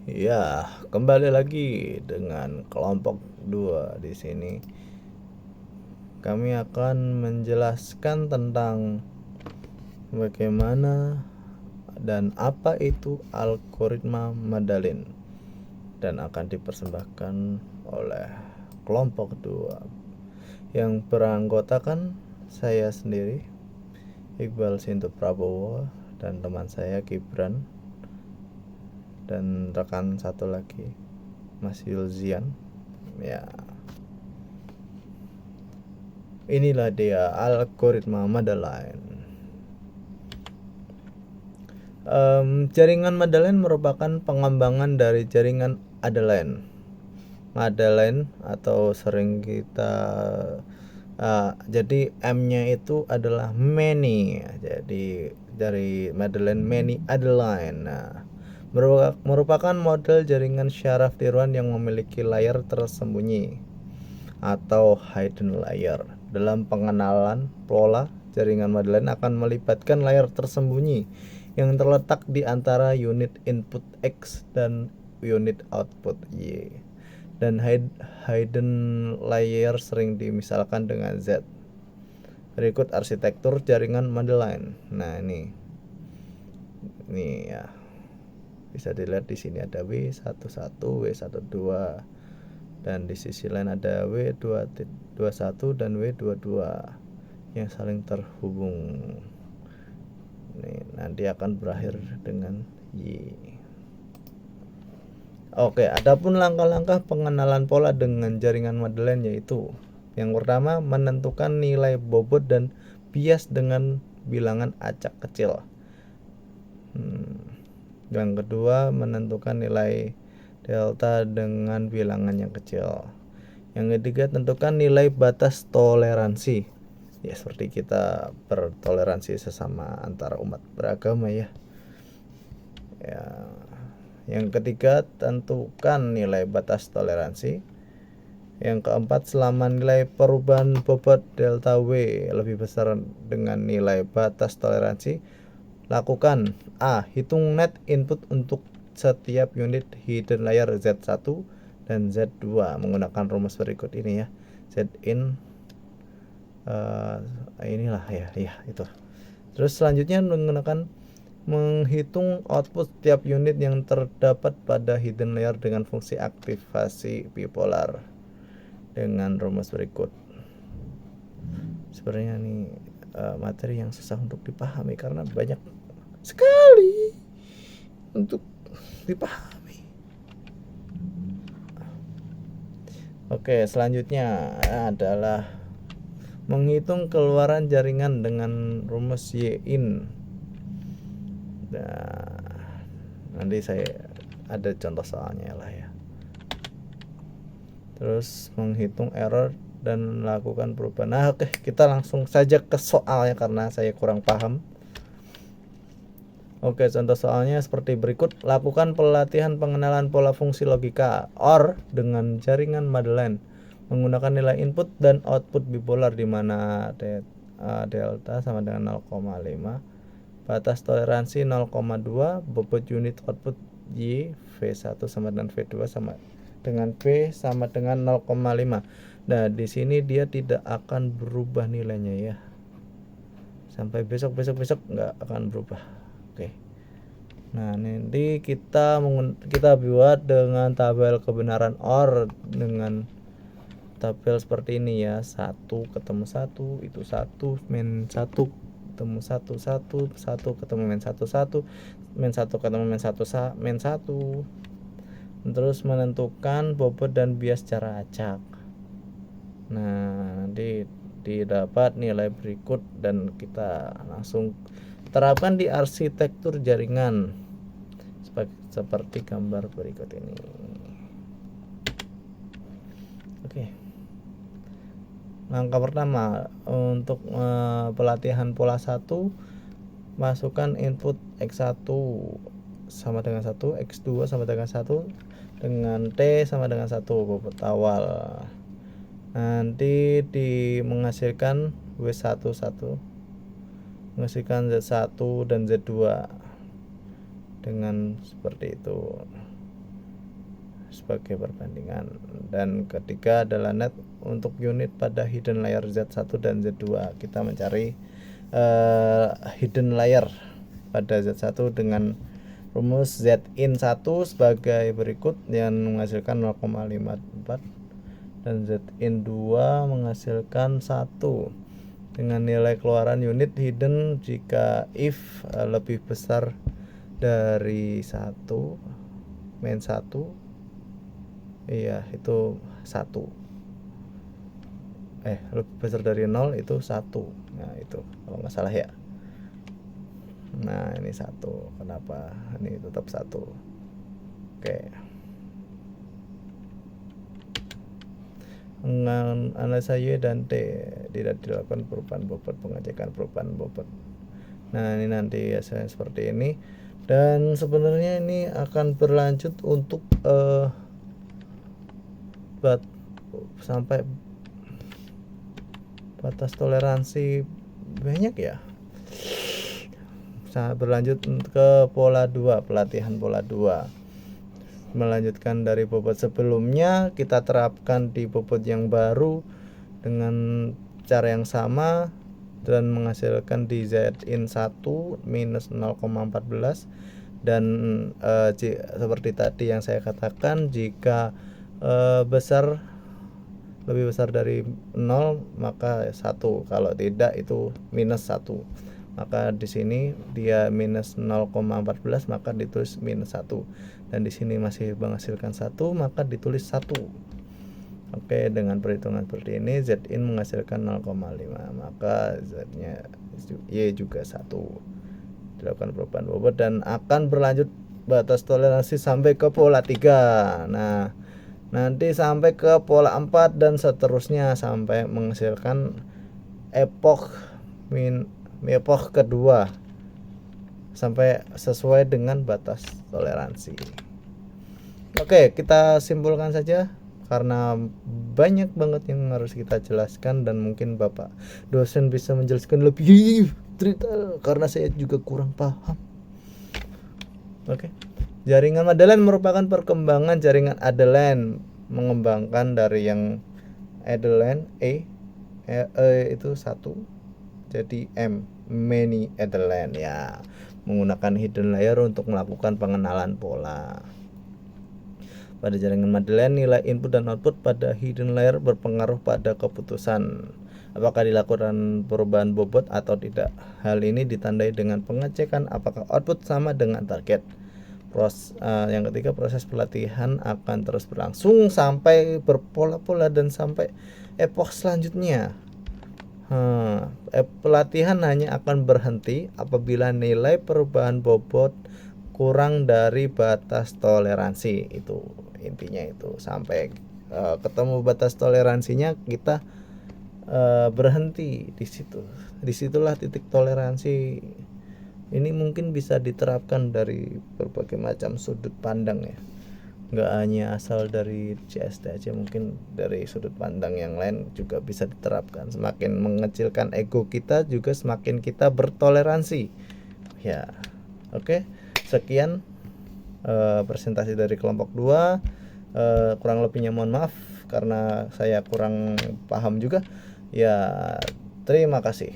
Ya, kembali lagi dengan kelompok 2 di sini. Kami akan menjelaskan tentang bagaimana dan apa itu algoritma Madalin dan akan dipersembahkan oleh kelompok 2 yang beranggotakan saya sendiri, Iqbal Sintu Prabowo, dan teman saya Gibran, dan rekan satu lagi Mas Yulzian. Ya, inilah dia algoritma Madeleine. Jaringan Madeleine merupakan pengembangan dari jaringan Adeline. Madeleine atau sering kita jadi M-nya itu adalah many. Jadi dari Madeleine many Adeline. Nah, merupakan model jaringan syaraf tiruan yang memiliki layar tersembunyi atau hidden layer. Dalam pengenalan pola, jaringan Madeleine akan melibatkan layar tersembunyi yang terletak di antara unit input X dan unit output Y. Dan hidden layer sering dimisalkan dengan Z. Berikut arsitektur jaringan Madeleine. Nah, ini ya. Bisa dilihat di sini ada W11, W12, dan di sisi lain ada W21 dan W22 yang saling terhubung. Nih, nanti akan berakhir dengan Y. Oke, adapun langkah-langkah pengenalan pola dengan jaringan Madeleine yaitu: yang pertama, menentukan nilai bobot dan bias dengan bilangan acak kecil. Yang kedua, menentukan nilai delta dengan bilangan yang kecil. Yang ketiga, tentukan nilai batas toleransi. Ya, seperti kita bertoleransi sesama antara umat beragama ya. Yang ketiga, tentukan nilai batas toleransi. Yang keempat, selama nilai perubahan bobot delta W lebih besar dengan nilai batas toleransi, lakukan A. Hitung net input untuk setiap unit hidden layer Z1 dan Z2 menggunakan rumus berikut ini ya. Zin inilah ya itu. Terus selanjutnya menghitung output setiap unit yang terdapat pada hidden layer dengan fungsi aktivasi bipolar dengan rumus berikut. Sebenarnya ini materi yang susah untuk dipahami karena banyak sekali untuk dipahami. Oke, selanjutnya adalah menghitung keluaran jaringan dengan rumus Y-in. Nah, nanti saya ada contoh soalnya lah ya. Terus menghitung error dan melakukan perubahan. Nah, oke, kita langsung saja ke soalnya karena saya kurang paham. Oke, contoh soalnya seperti berikut. Lakukan pelatihan pengenalan pola fungsi logika OR dengan jaringan Madeleine menggunakan nilai input dan output bipolar di mana delta sama dengan 0,5, batas toleransi 0,2, bobot unit output Y, V1 sama dengan V2 sama dengan V sama dengan 0,5. Nah, di sini dia tidak akan berubah nilainya ya. Sampai besok nggak akan berubah. Oke. Nah, nanti kita buat dengan tabel kebenaran OR dengan tabel seperti ini ya. 1 ketemu 1 itu 1 min 1 ketemu 1 1 1 ketemu min 1 1 min 1 ketemu min 1 min 1. Terus menentukan bobot dan bias secara acak. Nah, nanti didapat nilai berikut dan kita langsung terapkan di arsitektur jaringan seperti gambar berikut ini. Oke. Langkah pertama untuk pelatihan pola 1, masukkan input X1 sama dengan 1, X2 sama dengan 1, dengan T sama dengan 1 bobot awal. Nanti menghasilkan W11, menghasilkan Z1 dan Z2 dengan seperti itu. sebagai perbandingan. Dan ketiga adalah net untuk unit pada hidden layer Z1 dan Z2. Kita mencari hidden layer pada Z1 dengan rumus Zin 1 sebagai berikut yang menghasilkan 0,54 dan Zin 2 menghasilkan 1 dengan nilai keluaran unit hidden jika if lebih besar dari 1 min 1, iya itu 1, lebih besar dari 0 itu 1. Nah itu kalau nggak salah ya. Nah ini 1, kenapa ini tetap 1? Oke. Dengan analisa Y dan T tidak dilakukan perubahan bobot, pengecekan perubahan bobot. Nah ini nanti hasilnya seperti ini, dan sebenarnya ini akan berlanjut untuk sampai batas toleransi banyak ya. Berlanjut ke pola 2, pelatihan pola 2. Melanjutkan dari bobot sebelumnya, kita terapkan di bobot yang baru dengan cara yang sama dan menghasilkan di Zin 1 minus 0,14. Dan seperti tadi yang saya katakan, jika lebih besar dari 0 maka 1, kalau tidak itu minus 1. Maka di sini dia minus 0,14 maka ditulis minus 1, dan di sini masih menghasilkan 1 maka ditulis 1. Oke, dengan perhitungan seperti ini Zin menghasilkan 0,5 maka Z-nya Y juga 1. Dilakukan perubahan bobot dan akan berlanjut batas toleransi sampai ke pola 3. Nah nanti sampai ke pola 4 dan seterusnya sampai menghasilkan epoch kedua sampai sesuai dengan batas toleransi. Oke, kita simpulkan saja karena banyak banget yang harus kita jelaskan dan mungkin Bapak dosen bisa menjelaskan lebih detail karena saya juga kurang paham. Oke. Jaringan Madelane merupakan perkembangan jaringan Adeline, mengembangkan dari yang Adeline E itu 1 jadi many Adeline ya, menggunakan hidden layer untuk melakukan pengenalan pola. Pada jaringan Madelane, nilai input dan output pada hidden layer berpengaruh pada keputusan apakah dilakukan perubahan bobot atau tidak. Hal ini ditandai dengan pengecekan apakah output sama dengan target. Yang ketiga, proses pelatihan akan terus berlangsung sampai berpola-pola dan sampai epoch selanjutnya. Pelatihan hanya akan berhenti apabila nilai perubahan bobot kurang dari batas toleransi. Itu intinya, itu sampai ketemu batas toleransinya kita berhenti di situ. Disitulah titik toleransi. Ini mungkin bisa diterapkan dari berbagai macam sudut pandang ya, nggak hanya asal dari CST aja, mungkin dari sudut pandang yang lain juga bisa diterapkan. Semakin mengecilkan ego kita juga semakin kita bertoleransi ya. Oke, sekian presentasi dari kelompok 2. Kurang lebihnya mohon maaf karena saya kurang paham juga ya. Terima kasih.